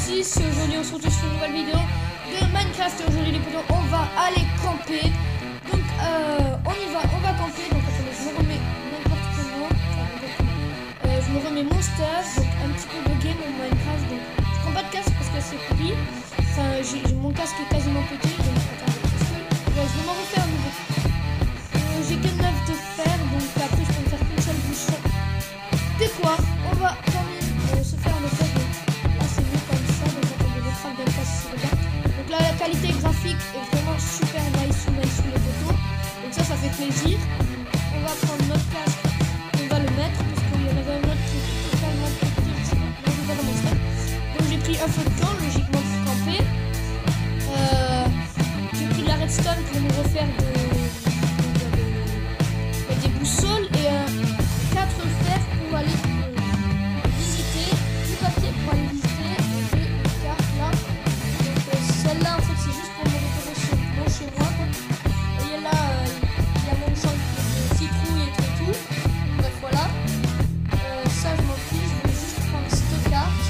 6. Aujourd'hui on se retrouve sur une nouvelle vidéo de Minecraft. Et aujourd'hui les potos, on va aller camper. Donc on va camper. Donc attendez, je me remets n'importe comment. Je me remets mon stuff. Donc un petit peu bugué mon Minecraft. Donc je prends pas de casque parce que c'est pourri. Enfin mon casque est quasiment pété. Donc attendez, je vais m'en refaire un nouveau. J'ai que 9 de fer. Donc après je peux me faire qu'une seule bouchon. C'est quoi? On va quand même se faire le fer. Là c'est mieux comme ça. Donc attendez, le crack d'un casque c'est bien. Donc là la qualité graphique est vraiment super nice les photos. Donc ça fait plaisir. On va prendre notre casque. On va le mettre parce qu'il y en avait un autre qui était totalement pété. Je vais pas le montrer. Donc j'ai pris un feu de camp logiquement pour camper. J'ai pris de la redstone pour nous refaire des boussoles et 4 fers pour aller visiter, du papier pour aller visiter et une carte là. Donc celle-là en fait c'est juste pour me repérer chez moi. Vous voyez là il y a mon champ de citrouille et tout. Bref voilà. Ça je m'en fiche, je vais juste prendre cette carte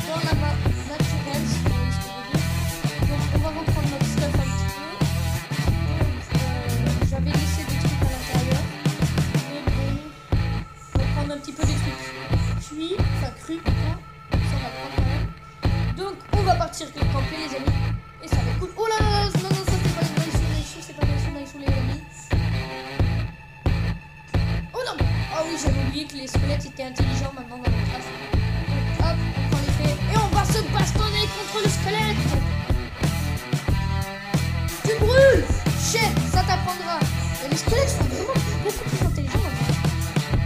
dans la map naturelle, si vous voyez ce que je veux dire. Donc on va reprendre notre stuff un petit peu. Donc j'avais laissé des trucs à l'intérieur. Mais bon, on va prendre un petit peu des trucs cuits, enfin crus plutôt. Ça on va prendre quand même. Donc on va partir camper les amis. Et ça va être cool. Oh là là, non, ça c'est pas les sous, c'est pas les sous les amis. Oh non. Oh oui, j'avais oublié que les squelettes étaient intelligents maintenant dans Minecraft. Hop, on prend l'épée et on va se bastonner contre le squelette. Tu brûles. Chef, ça t'apprendra. Et les squelettes sont vraiment beaucoup plus intelligents maintenant.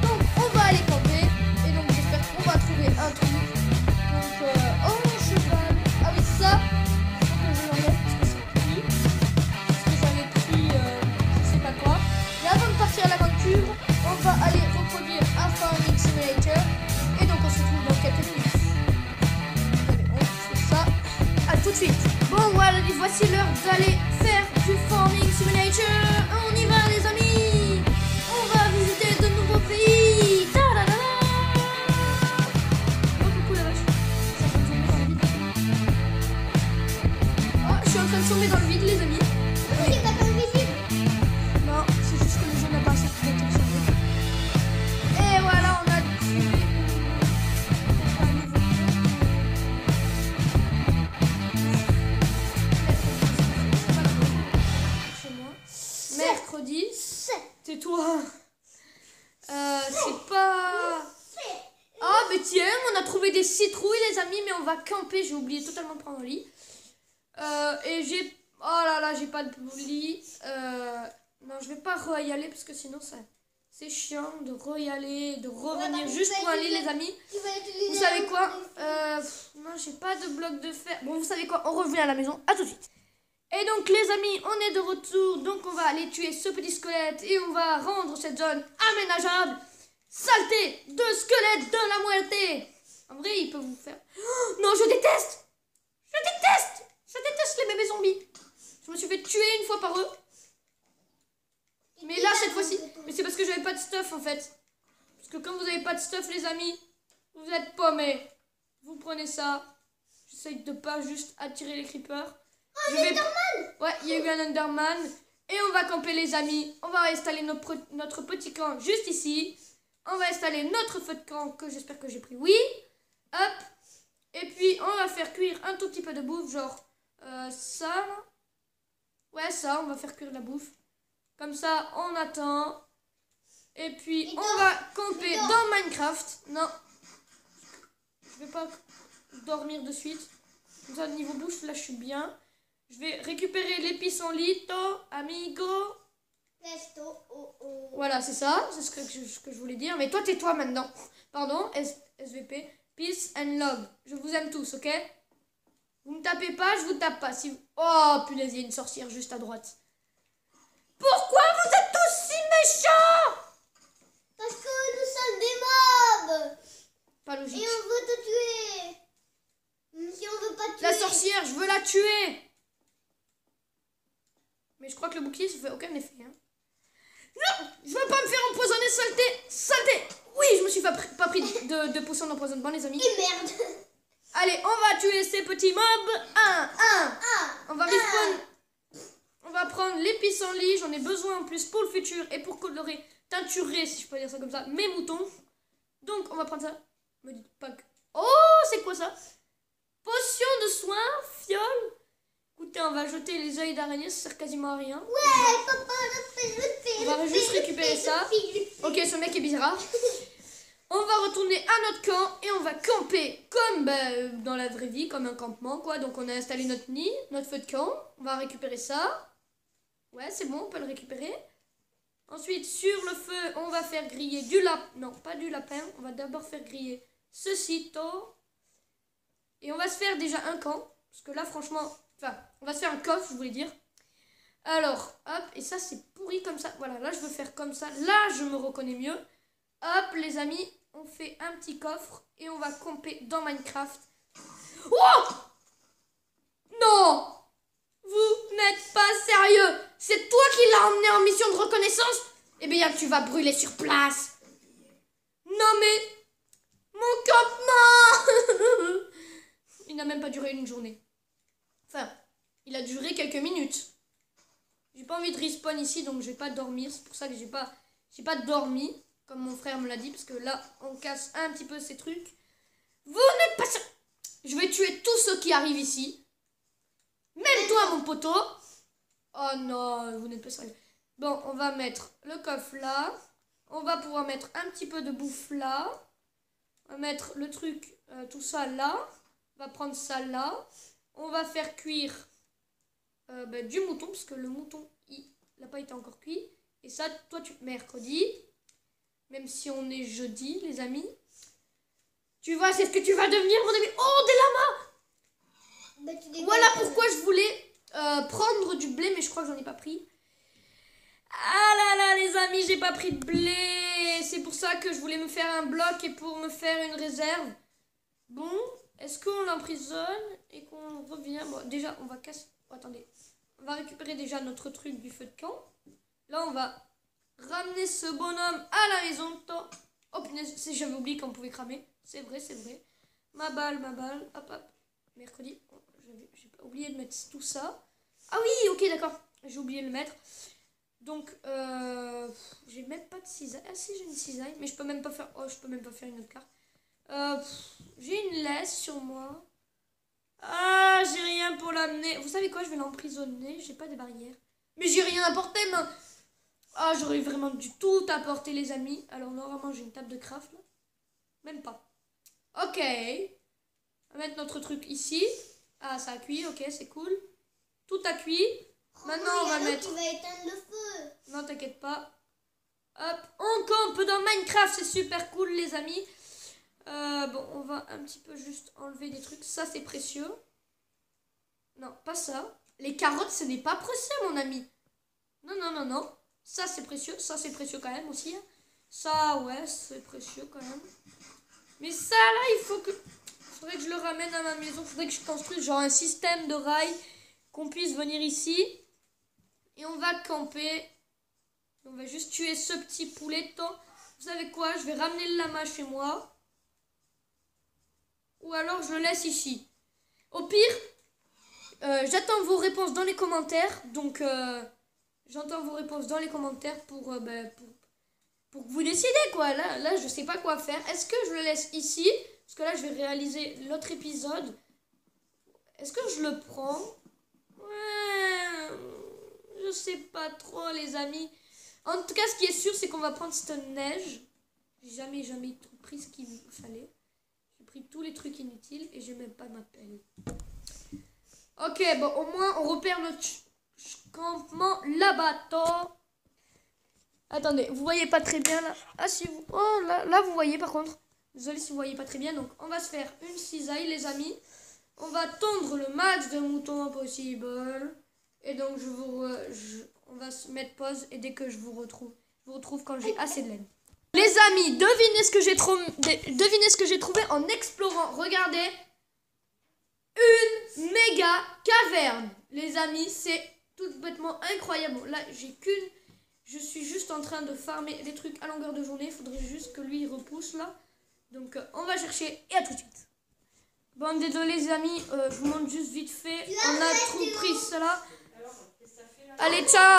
Donc on va aller camper. Et donc j'espère qu'on va trouver un truc. Donc oh cheval. Ah oui ça. Faut que je l'enlève parce que c'est pourri. Parce que j'avais pris je sais pas quoi. Et avant de partir à l'aventure, on va aller reproduire un Farming Simulator. Et donc on se retrouve dans quelques minutes. Allez, on fait ça. À tout de suite. Bon voilà, voici l'heure d'aller faire du Farming Simulator. On y va les amis. On va visiter de nouveaux pays. Oh coucou la vache. Je suis en train de tomber dans le vide. Oh, je suis en train de tomber dans le vide les amis. Oui, t'as pas invisible. Non, c'est juste que le jeu n'a pas assez de protection. Et voilà, on a tué. Chez moi. Mercredi. Tais-toi. C'est pas. Ah, mais tiens, on a trouvé des citrouilles, les amis, mais on va camper. J'ai oublié totalement de prendre un lit. Et j'ai. Oh là là, j'ai pas de lit. Non, je vais pas y aller parce que sinon c'est chiant de y aller, de revenir juste pour un lit, les amis. Vous savez quoi? Non, j'ai pas de bloc de fer. Bon, vous savez quoi? On revient à la maison. À tout de suite. Et donc, les amis, on est de retour. Donc, on va aller tuer ce petit squelette et on va rendre cette zone aménageable. Saleté de squelette de la muerte. En vrai, il peut vous faire. Oh, non, je déteste. Je déteste les bébés zombies. Je me suis fait tuer une fois par eux. Mais là, cette fois-ci. Mais c'est parce que j'avais pas de stuff en fait. Parce que quand vous avez pas de stuff, les amis, vous êtes paumés. Vous prenez ça. J'essaye de pas juste attirer les creepers. Oh, l'Enderman. Ouais, il y a eu un Enderman. Et on va camper, les amis. On va installer notre petit camp juste ici. On va installer notre feu de camp que j'espère que j'ai pris. Oui. Hop. Et puis, on va faire cuire un tout petit peu de bouffe. Genre ça. Là. Ouais, ça, on va faire cuire la bouffe. Comme ça, on attend. Et puis, on va camper dans Minecraft. Non. Je vais pas dormir de suite. Comme ça, niveau bouffe, là, je suis bien. Je vais récupérer les pissenlito, amigo. Presto, oh, oh. Voilà, c'est ça. C'est ce que je voulais dire. Mais toi, tais-toi maintenant. Pardon, SVP. Peace and love. Je vous aime tous, ok? Vous me tapez pas, je vous tape pas. Si vous... Oh, punaise, il y a une sorcière juste à droite. Pourquoi vous êtes tous si méchants? Parce que nous sommes des mobs. Pas logique. Et on veut te tuer. Si on veut pas te tuer. La sorcière, je veux la tuer. Mais je crois que le bouclier, ça fait aucun effet. Hein. Non, je veux pas me faire empoisonner, saleté. Oui, je me suis pas pris de potion d'empoisonnement, les amis. Et merde. Allez, on va tuer ces petits mobs. On va respawn. On va prendre les pissenlits. J'en ai besoin en plus pour le futur et pour colorer, teinturer, si je peux dire ça comme ça, mes moutons. Donc, on va prendre ça. Me dites pas que... Oh, c'est quoi ça? Potion de soin, fiole. Écoutez, on va jeter les œils d'araignée, ça sert quasiment à rien. Ouais, papa, on va juste récupérer ça. Ok, ce mec est bizarre. On va retourner à notre camp et on va camper comme dans la vraie vie, comme un campement, quoi. Donc, on a installé notre nid, notre feu de camp. On va récupérer ça. Ouais, c'est bon, on peut le récupérer. Ensuite, sur le feu, on va faire griller du lapin. Non, pas du lapin. On va d'abord faire griller ceci, tôt. Et on va se faire déjà un camp. Parce que là, franchement... Enfin, on va se faire un coffre, je voulais dire. Alors, hop. Et ça, c'est pourri comme ça. Voilà, là, je veux faire comme ça. Là, je me reconnais mieux. Hop, les amis. On fait un petit coffre. Et on va camper dans Minecraft. Oh! Non! Vous n'êtes pas sérieux! C'est toi qui l'as emmené en mission de reconnaissance? Eh bien, tu vas brûler sur place. Non, mais... Mon campement! Il n'a même pas duré une journée. Enfin, il a duré quelques minutes. J'ai pas envie de respawn ici, donc je vais pas dormir. C'est pour ça que j'ai pas dormi, comme mon frère me l'a dit, parce que là, on casse un petit peu ces trucs. Vous n'êtes pas sérieux! Je vais tuer tous ceux qui arrivent ici. Même toi, mon poteau. Oh non, vous n'êtes pas sérieux. Bon, on va mettre le coffre là. On va pouvoir mettre un petit peu de bouffe là. On va mettre le truc, tout ça là. On va prendre ça là. On va faire cuire du mouton, parce que le mouton, il n'a pas été encore cuit. Et ça, toi, mercredi. Même si on est jeudi, les amis. Tu vois, c'est ce que tu vas devenir, mon ami. Oh, des lamas! Voilà pourquoi je voulais prendre du blé, mais je crois que j'en ai pas pris. Ah là là, les amis, j'ai pas pris de blé. C'est pour ça que je voulais me faire un bloc et pour me faire une réserve. Bon, est-ce qu'on l'emprisonne et qu'on revient? Bon, déjà, on va casser... Oh, attendez. On va récupérer déjà notre truc du feu de camp. Là, on va ramener ce bonhomme à la maison. Oh, punaise, j'avais oublié qu'on pouvait cramer. C'est vrai, c'est vrai. Ma balle. Hop, hop. Mercredi. J'ai pas oublié de mettre tout ça. Ah oui, ok, d'accord. J'ai oublié de le mettre. Donc, j'ai même pas de cisaille. Ah si, j'ai une cisaille. Mais je peux même pas faire... Oh, je peux même pas faire une autre carte. J'ai une laisse sur moi. Ah, j'ai rien pour l'amener. Vous savez quoi, je vais l'emprisonner. J'ai pas de barrière. Mais j'ai rien apporté, mais... Ah, j'aurais vraiment dû tout apporter, les amis. Alors, normalement, j'ai une table de craft, là. Même pas. Ok. On va mettre notre truc ici. Ah, ça a cuit, ok, c'est cool. Tout a cuit. Maintenant, on va mettre... Tu vas éteindre le feu. Non, t'inquiète pas. Hop, on campe dans Minecraft, c'est super cool, les amis. Bon, on va un petit peu juste enlever des trucs. Ça, c'est précieux. Non, pas ça. Les carottes, ce n'est pas précieux, mon ami. Non. Ça, c'est précieux. Ça, c'est précieux quand même aussi. Ça, ouais, c'est précieux quand même. Mais ça, là, il faut que... Faudrait que je le ramène à ma maison. Faudrait que je construise genre un système de rails qu'on puisse venir ici. Et on va camper. On va juste tuer ce petit poulet. Vous savez quoi? Je vais ramener le lama chez moi. Ou alors je le laisse ici. Au pire, j'attends vos réponses dans les commentaires. Donc, j'entends vos réponses dans les commentaires pour que vous décidez, quoi. Là, je sais pas quoi faire. Est-ce que je le laisse ici? Parce que là, je vais réaliser l'autre épisode. Est-ce que je le prends? Ouais, je sais pas trop, les amis. En tout cas, ce qui est sûr, c'est qu'on va prendre cette neige. J'ai jamais tout pris ce qu'il me fallait. J'ai pris tous les trucs inutiles et j'ai même pas ma pelle. Ok, bon, au moins, on repère notre campement là-bas. Attendez, vous voyez pas très bien là? Ah si, oh là vous voyez par contre. Désolé si vous voyez pas très bien. Donc, on va se faire une cisaille, les amis. On va tondre le max de moutons possible. Et donc, on va se mettre pause et dès que je vous retrouve quand j'ai assez de laine. Les amis, devinez ce que j'ai trouvé en explorant. Regardez. Une méga caverne. Les amis, c'est tout bêtement incroyable. Bon, là, je suis juste en train de farmer des trucs à longueur de journée. Il faudrait juste que lui il repousse là. Donc, on va chercher et à tout de suite. Bon, désolé les amis, je vous montre juste vite fait. On a tout pris cela. Allez, ciao!